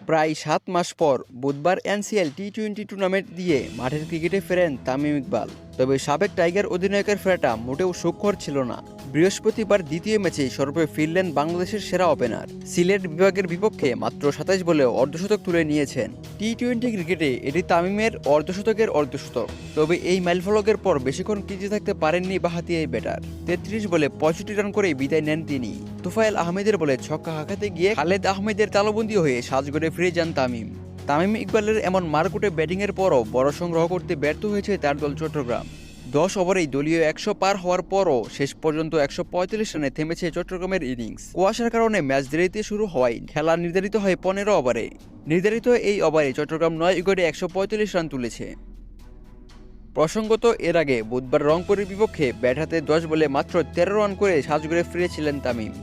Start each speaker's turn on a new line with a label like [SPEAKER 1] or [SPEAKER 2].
[SPEAKER 1] প্রায় ৭ মাস পর বুধবার এনসিএল টি-20 টুর্নামেন্ট দিয়ে মাঠের ক্রিকেটে ফেরেন তামিম ইকবাল। তবে সাবেক টাইগার অধিনায়কের ফেরাটা মোটেও সুখকর ছিল না। বৃহস্পতিবার দ্বিতীয় ম্যাচে সর্বে ফিরলেন বাংলাদেশের সেরা ওপেনার। সিলেট বিভাগের বিপক্ষে মাত্র ২৭ বলে অর্ধশতক তুলে নিয়েছেন। টি-20 ক্রিকেটে এটি তামিমের অর্ধশতকের অর্ধশতক। তবে এই মাইলফলকের পর বেশিক্ষণ টিকে থাকতে পারেননি বাঁহাতি এই ব্যাটার। ৩৩ বলে ৬৫ রান করেই বিদায় নেন তিনি। তোফায়েল আহমেদের বলে ছক্কা হাঁকাতে গিয়ে খালেদ আহমেদের তালুবন্দী হয়ে সাজঘরে ফিরে যান তামিম। তামিম ইকবালের এমন মারকুটে ব্যাটিংয়ের পরও বড় সংগ্রহ করতে ব্যর্থ হয়েছে তার দল চট্টগ্রাম। ১০ ওভারেই দলীয় ১০০ পার হওয়ার পরও শেষ পর্যন্ত ১৩৫ রানে থেমেছে চট্টগ্রামের ইনিংস। কুয়াশার কারণে ম্যাচ দেরিতে শুরু হওয়ায় খেলা নির্ধারিত হয় ১৫ ওভারে। নির্ধারিত এই ওভারে চট্টগ্রাম ৯ উইকেটে ১৪৫ রান তুলেছে। প্রসঙ্গত, এর আগে বুধবার রংপুরের বিপক্ষে ব্যাট হাতে ১০ বলে মাত্র ১৩ রান করে সাজঘরে ফিরেছিলেন তামিম।